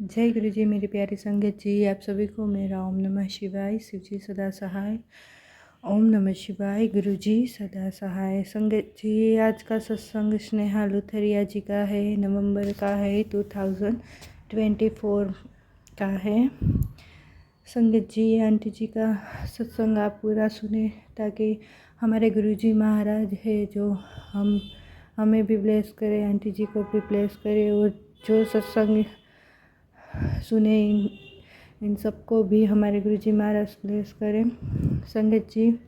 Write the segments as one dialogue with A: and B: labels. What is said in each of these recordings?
A: जय गुरु जी। मेरी प्यारी संगत जी, आप सभी को मेरा ओम नमः शिवाय। शिव जी सदा सहाय। ओम नमः शिवाय। गुरु जी सदा सहाय। संगत जी, आज का सत्संग स्नेहा लुथरिया जी का है, नवंबर का है, 2024 का है। संगत जी, आंटी जी का सत्संग आप पूरा सुने ताकि हमारे गुरु जी महाराज है जो हमें भी ब्लेस करे, आंटी जी को भी ब्लेस करे, और जो सत्संग सुने इन सबको भी हमारे गुरुजी महाराज ब्लेस करें। संगत जी,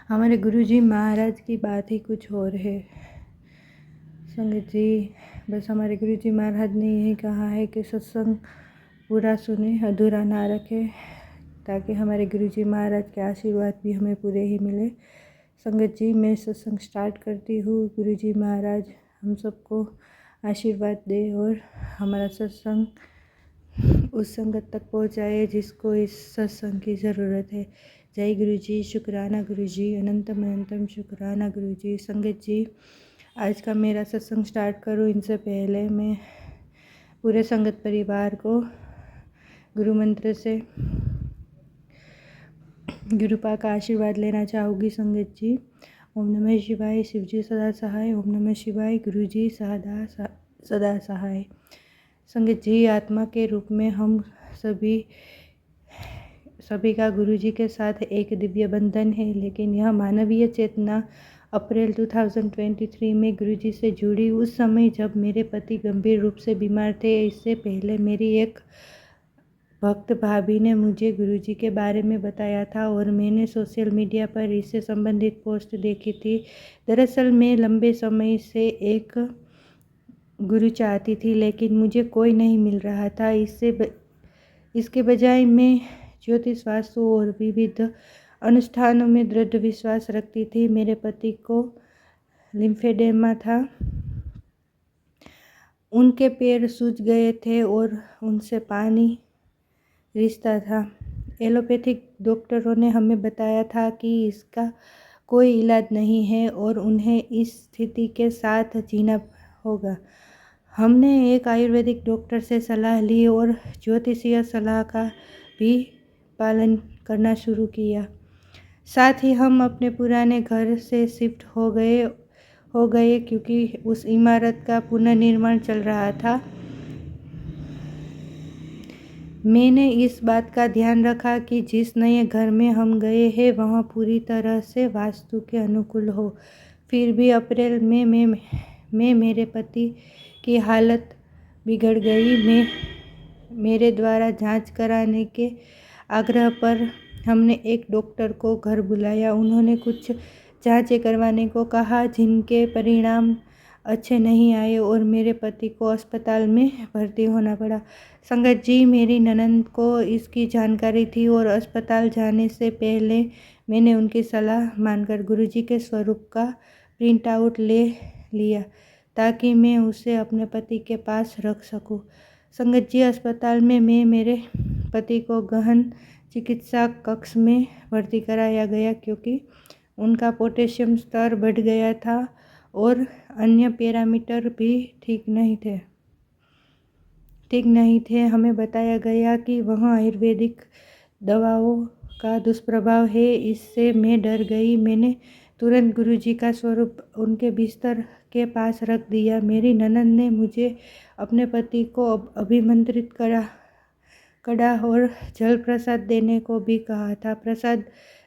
A: हमारे गुरुजी महाराज की बात ही कुछ और है। संगत जी, बस हमारे गुरुजी महाराज ने यही कहा है कि सत्संग पूरा सुने, अधूरा ना रखे, ताकि हमारे गुरुजी महाराज के आशीर्वाद भी हमें पूरे ही मिले। संगत जी, मैं सत्संग स्टार्ट करती हूँ। गुरुजी महाराज हम सबको आशीर्वाद दे और हमारा सत्संग उस संगत तक पहुँचाए जिसको इस सत्संग की ज़रूरत है। जय गुरु जी। शुक्राना गुरु जी, अनंतम अनंतम शुक्राना गुरु जी। संगत जी, आज का मेरा सत्संग स्टार्ट करूँ इनसे पहले मैं पूरे संगत परिवार को गुरु मंत्र से गुरुपा का आशीर्वाद लेना चाहूँगी। संगत जी, ओम नमः शिवाय। शिव जी सदा सहाय। ओम नमः शिवाय। गुरु जी सदा सहाय। संगत जी, आत्मा के रूप में हम सभी का गुरु जी के साथ एक दिव्य बंधन है, लेकिन यह मानवीय चेतना अप्रैल 2023 में गुरु जी से जुड़ी उस समय जब मेरे पति गंभीर रूप से बीमार थे। इससे पहले मेरी एक भक्त भाभी ने मुझे गुरु जी के बारे में बताया था और मैंने सोशल मीडिया पर इससे संबंधित पोस्ट देखी थी। दरअसल मैं लंबे समय से एक गुरु चाहती थी, लेकिन मुझे कोई नहीं मिल रहा था। इसके बजाय मैं ज्योतिष, वास्तु और विविध अनुष्ठानों में दृढ़ विश्वास रखती थी। मेरे पति को लिम्फेडेमा था, उनके पैर सूज गए थे और उनसे पानी रिश्ता था। एलोपैथिक डॉक्टरों ने हमें बताया था कि इसका कोई इलाज नहीं है और उन्हें इस स्थिति के साथ जीना होगा। हमने एक आयुर्वेदिक डॉक्टर से सलाह ली और ज्योतिषीय सलाह का भी पालन करना शुरू किया। साथ ही हम अपने पुराने घर से शिफ्ट हो गए क्योंकि उस इमारत का पुनर्निर्माण चल रहा था। मैंने इस बात का ध्यान रखा कि जिस नए घर में हम गए हैं वहाँ पूरी तरह से वास्तु के अनुकूल हो। फिर भी अप्रैल में मेरे पति की हालत बिगड़ गई। मेरे द्वारा जांच कराने के आग्रह पर हमने एक डॉक्टर को घर बुलाया। उन्होंने कुछ जांचें करवाने को कहा, जिनके परिणाम अच्छे नहीं आए और मेरे पति को अस्पताल में भर्ती होना पड़ा। संगत जी, मेरी ननद को इसकी जानकारी थी और अस्पताल जाने से पहले मैंने उनकी सलाह मानकर गुरुजी के स्वरूप का प्रिंट आउट ले लिया ताकि मैं उसे अपने पति के पास रख सकूं। संगत जी, अस्पताल में मैं मेरे पति को गहन चिकित्सा कक्ष में भर्ती कराया गया क्योंकि उनका पोटेशियम स्तर बढ़ गया था और अन्य पैरामीटर भी ठीक नहीं थे। हमें बताया गया कि वह आयुर्वेदिक दवाओं का दुष्प्रभाव है। इससे मैं डर गई। मैंने तुरंत गुरुजी का स्वरूप उनके बिस्तर के पास रख दिया। मेरी ननद ने मुझे अपने पति को अभिमंत्रित कड़ा और जल प्रसाद देने को भी कहा था। प्रसाद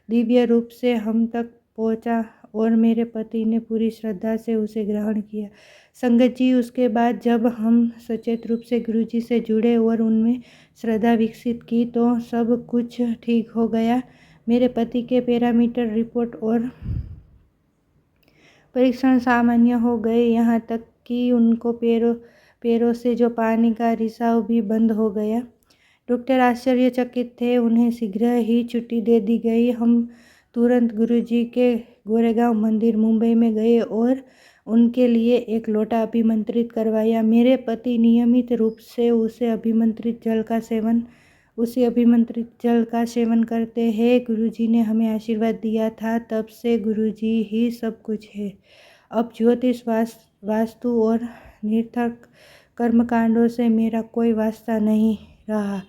A: दिव्य रूप से हम तक पहुंचा और मेरे पति ने पूरी श्रद्धा से उसे ग्रहण किया। संगत जी, उसके बाद जब हम सचेत रूप से गुरुजी से जुड़े और उनमें श्रद्धा विकसित की तो सब कुछ ठीक हो गया। मेरे पति के पैरामीटर रिपोर्ट और परीक्षण सामान्य हो गए, यहाँ तक कि उनको पैरों से जो पानी का रिसाव भी बंद हो गया। डॉक्टर आश्चर्यचकित थे। उन्हें शीघ्र ही छुट्टी दे दी गई। हम तुरंत गुरुजी के गोरेगांव मंदिर मुंबई में गए और उनके लिए एक लोटा अभिमंत्रित करवाया। मेरे पति नियमित रूप से उसी अभिमंत्रित जल का सेवन करते हैं। गुरुजी ने हमें आशीर्वाद दिया था, तब से गुरुजी ही सब कुछ है। अब ज्योतिष, वास्तु और निरर्थक कर्मकांडों से मेरा कोई वास्ता नहीं रहा।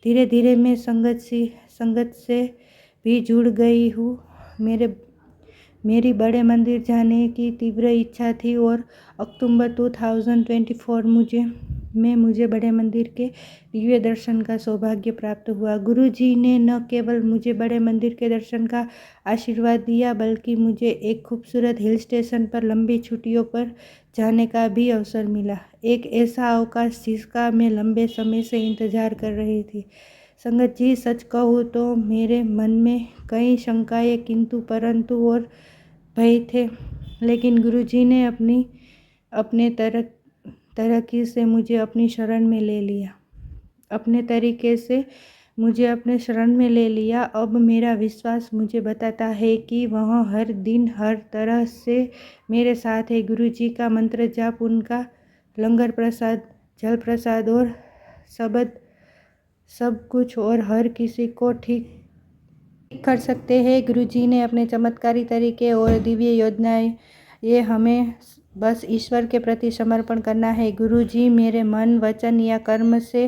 A: धीरे धीरे मैं संगत से भी जुड़ गई हूँ। मेरी बड़े मंदिर जाने की तीव्र इच्छा थी और अक्टूबर 2024 में मुझे बड़े मंदिर के दिव्य दर्शन का सौभाग्य प्राप्त हुआ। गुरु जी ने न केवल मुझे बड़े मंदिर के दर्शन का आशीर्वाद दिया, बल्कि मुझे एक खूबसूरत हिल स्टेशन पर लंबी छुट्टियों पर जाने का भी अवसर मिला। एक ऐसा अवकाश जिसका मैं लंबे समय से इंतजार कर रही थी। संगत जी, सच कहूँ तो मेरे मन में कई शंकाएं, किंतु परंतु और भय थे, लेकिन गुरुजी ने अपने तरक्की से मुझे अपनी शरण में ले लिया। अपने तरीके से मुझे अपने शरण में ले लिया। अब मेरा विश्वास मुझे बताता है कि वह हर दिन हर तरह से मेरे साथ है। गुरुजी का मंत्र जाप, उनका लंगर प्रसाद, जल प्रसाद और शब्द सब कुछ और हर किसी को ठीक कर सकते हैं। गुरुजी ने अपने चमत्कारी तरीके और दिव्य योजनाएं, ये हमें बस ईश्वर के प्रति समर्पण करना है। गुरुजी मेरे मन, वचन या कर्म से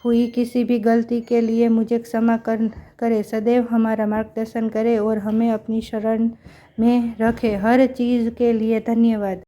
A: हुई किसी भी गलती के लिए मुझे क्षमा करे, सदैव हमारा मार्गदर्शन करे और हमें अपनी शरण में रखे। हर चीज़ के लिए धन्यवाद।